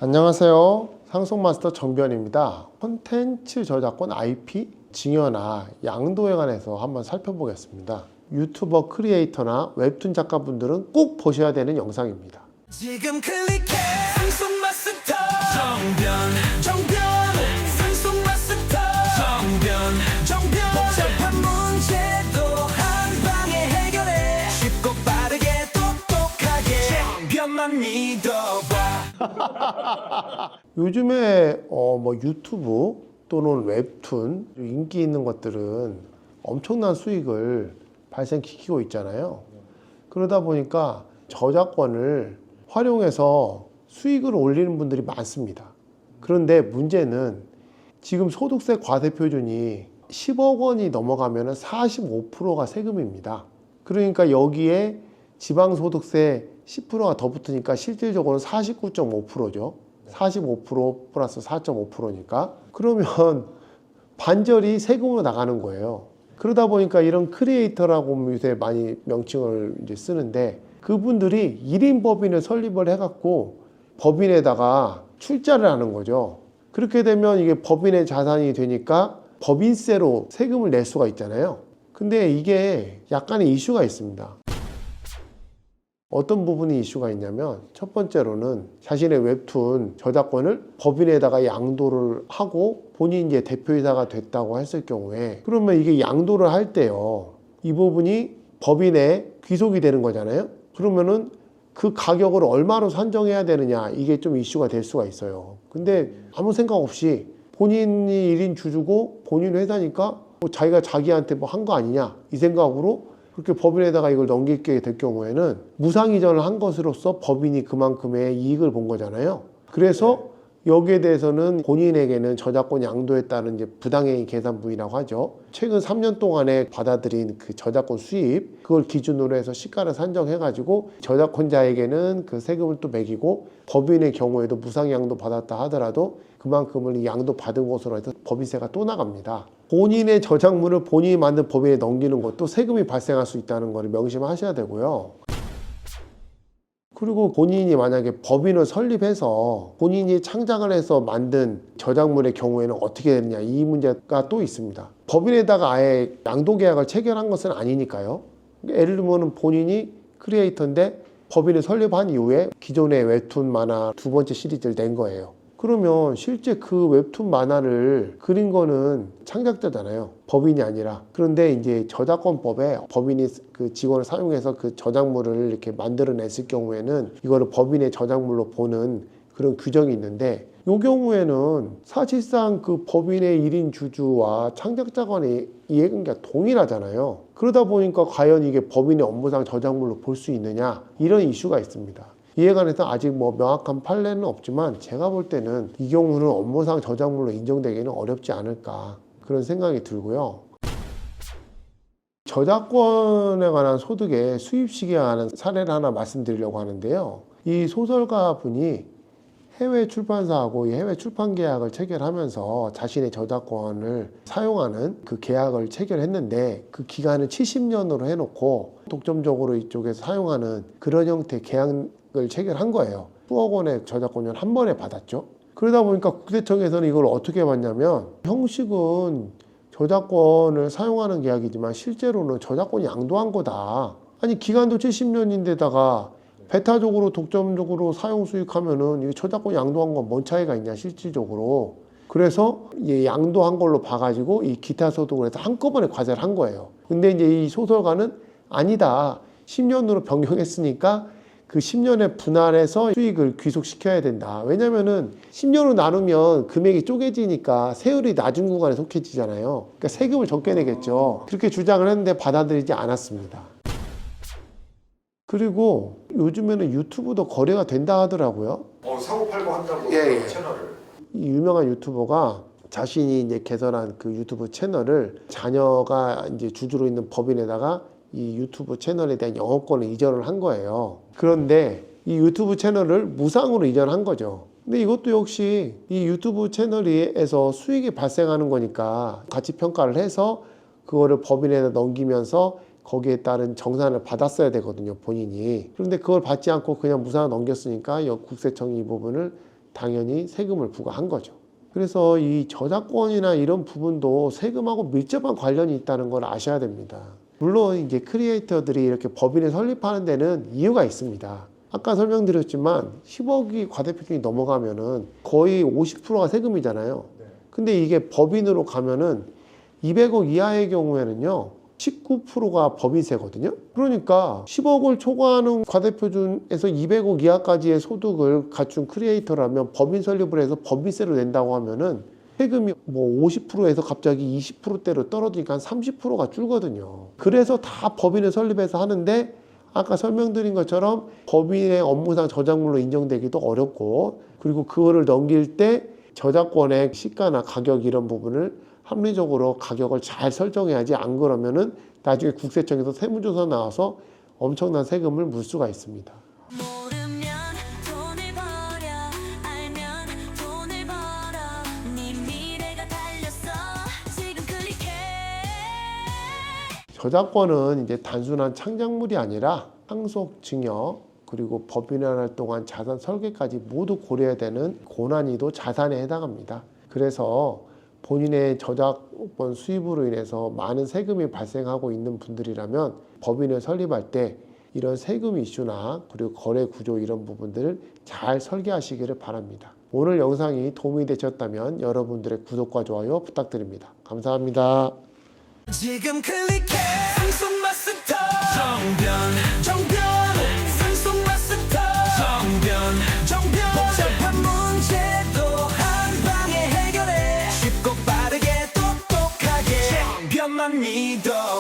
안녕하세요. 상속마스터 정변입니다. 콘텐츠 저작권 IP 증여나 양도에 관해서 한번 살펴보겠습니다. 유튜버 크리에이터나 웹툰 작가분들은 꼭 보셔야 되는 영상입니다. 지금 클릭해 상속마스터 정변 상속마스터 정변 복잡한 문제도 한방에 해결해 쉽고 빠르게 똑똑하게 정변만 믿어봐. 요즘에 유튜브 또는 웹툰 인기 있는 것들은 엄청난 수익을 발생시키고 있잖아요. 그러다 보니까 저작권을 활용해서 수익을 올리는 분들이 많습니다. 그런데 문제는 지금 소득세 과세 표준이 10억 원이 넘어가면 45%가 세금입니다. 그러니까 여기에 지방소득세 10%가 더 붙으니까 실질적으로는 49.5%죠. 45% 플러스 4.5%니까. 그러면 반절이 세금으로 나가는 거예요. 그러다 보니까 이런 크리에이터라고 요새 많이 명칭을 이제 쓰는데, 그분들이 1인 법인을 설립을 해갖고 법인에다가 출자를 하는 거죠. 그렇게 되면 이게 법인의 자산이 되니까 법인세로 세금을 낼 수가 있잖아요. 근데 이게 약간의 이슈가 있습니다. 어떤 부분이 이슈가 있냐면, 첫 번째로는 자신의 웹툰 저작권을 법인에다가 양도를 하고 본인이 이제 대표이사가 됐다고 했을 경우에, 그러면 이게 양도를 할 때요, 이 부분이 법인에 귀속이 되는 거잖아요. 그러면은 그 가격을 얼마로 산정해야 되느냐, 이게 좀 이슈가 될 수가 있어요. 근데 아무 생각 없이 본인이 1인 주주고 본인 회사니까 자기가 자기한테 뭐 한 거 아니냐, 이 생각으로 그렇게 법인에다가 이걸 넘기게 될 경우에는 무상 이전을 한 것으로서 법인이 그만큼의 이익을 본 거잖아요. 그래서 여기에 대해서는 본인에게는 저작권 양도에 따른 이제 부당행위 계산부이라고 하죠. 최근 3년 동안에 받아들인 그 저작권 수입, 그걸 기준으로 해서 시가를 산정해가지고 저작권자에게는 그 세금을 또 매기고, 법인의 경우에도 무상 양도 받았다 하더라도 그만큼을 이 양도 받은 것으로 해서 법인세가 또 나갑니다. 본인의 저작물을 본인이 만든 법인에 넘기는 것도 세금이 발생할 수 있다는 것을 명심하셔야 되고요. 그리고 본인이 만약에 법인을 설립해서 본인이 창작을 해서 만든 저작물의 경우에는 어떻게 되느냐, 이 문제가 또 있습니다. 법인에다가 아예 양도 계약을 체결한 것은 아니니까요. 예를 들면 본인이 크리에이터인데 법인을 설립한 이후에 기존의 웹툰 만화 두 번째 시리즈를 낸 거예요. 그러면 실제 그 웹툰 만화를 그린 거는 창작자잖아요. 법인이 아니라. 그런데 이제 저작권법에 법인이 그 직원을 사용해서 그 저작물을 이렇게 만들어냈을 경우에는 이거를 법인의 저작물로 보는 그런 규정이 있는데, 이 경우에는 사실상 그 법인의 1인 주주와 창작자 간의 이해관계가 동일하잖아요. 그러다 보니까 과연 이게 법인의 업무상 저작물로 볼 수 있느냐, 이런 이슈가 있습니다. 이에 관해서 아직 뭐 명확한 판례는 없지만, 제가 볼 때는 이 경우는 업무상 저작물로 인정되기는 어렵지 않을까, 그런 생각이 들고요. 저작권에 관한 소득의 수입식에 관한 사례를 하나 말씀드리려고 하는데요. 이 소설가 분이 해외 출판사하고 이 해외 출판 계약을 체결하면서 자신의 저작권을 사용하는 그 계약을 체결했는데, 그 기간을 70년으로 해놓고 독점적으로 이쪽에서 사용하는 그런 형태의 계약을 체결한 거예요. 수억 원의 저작권료를 한 번에 받았죠. 그러다 보니까 국세청에서는 이걸 어떻게 봤냐면, 형식은 저작권을 사용하는 계약이지만 실제로는 저작권이 양도한 거다. 아니, 기간도 70년인데다가 배타적으로 독점적으로 사용 수익하면은 이게 저작권 양도한 건 뭔 차이가 있냐, 실질적으로. 그래서 이 양도한 걸로 봐가지고 이 기타 소득을 해서 한꺼번에 과세를 한 거예요. 근데 이제 이 소설가는 아니다, 10년으로 변경했으니까 그 10년에 분할해서 수익을 귀속시켜야 된다. 왜냐면은 10년으로 나누면 금액이 쪼개지니까 세율이 낮은 구간에 속해지잖아요. 그러니까 세금을 적게 내겠죠. 그렇게 주장을 했는데 받아들이지 않았습니다. 그리고 요즘에는 유튜브도 거래가 된다 하더라고요. 사고팔고 한다고. 예. 채널을. 이 유명한 유튜버가 자신이 이제 개설한 그 유튜브 채널을 자녀가 이제 주주로 있는 법인에다가 이 유튜브 채널에 대한 영업권을 이전을 한 거예요. 그런데 이 유튜브 채널을 무상으로 이전한 거죠. 근데 이것도 역시 이 유튜브 채널에서 수익이 발생하는 거니까 가치 평가를 해서 그거를 법인에다 넘기면서 거기에 따른 정산을 받았어야 되거든요, 본인이. 그런데 그걸 받지 않고 그냥 무상으로 넘겼으니까 국세청이 이 부분을 당연히 세금을 부과한 거죠. 그래서 이 저작권이나 이런 부분도 세금하고 밀접한 관련이 있다는 걸 아셔야 됩니다. 물론 이제 크리에이터들이 이렇게 법인을 설립하는 데는 이유가 있습니다. 아까 설명드렸지만 10억이 과대표준이 넘어가면은 거의 50%가 세금이잖아요. 근데 이게 법인으로 가면은 200억 이하의 경우에는요 19%가 법인세거든요. 그러니까 10억을 초과하는 과대표준에서 200억 이하까지의 소득을 갖춘 크리에이터라면 법인 설립을 해서 법인세를 낸다고 하면은 세금이 뭐 50%에서 갑자기 20%대로 떨어지니까 한 30%가 줄거든요. 그래서 다 법인을 설립해서 하는데 아까 설명드린 것처럼 법인의 업무상 저작물로 인정되기도 어렵고, 그리고 그거를 넘길 때 저작권의 시가나 가격 이런 부분을 합리적으로 가격을 잘 설정해야지, 안 그러면은 나중에 국세청에서 세무조사 나와서 엄청난 세금을 물 수가 있습니다. 모르면 돈을 벌여, 알면 돈을 벌어. 네 미래가 달렸어. 지금 클릭해. 저작권은 이제 단순한 창작물이 아니라 상속, 증여, 그리고 법인화를 동안 자산 설계까지 모두 고려해야 되는 고난이도 자산에 해당합니다. 그래서 본인의 저작권 수입으로 인해서 많은 세금이 발생하고 있는 분들이라면 법인을 설립할 때 이런 세금 이슈나 그리고 거래 구조 이런 부분들을 잘 설계하시기를 바랍니다. 오늘 영상이 도움이 되셨다면 여러분들의 구독과 좋아요 부탁드립니다. 감사합니다. 지금 클릭해 상속 마스터 정변 상속 마스터 정변 복잡한 문제도 한 방에 해결해 쉽고 빠르게 똑똑하게 정변만 믿어.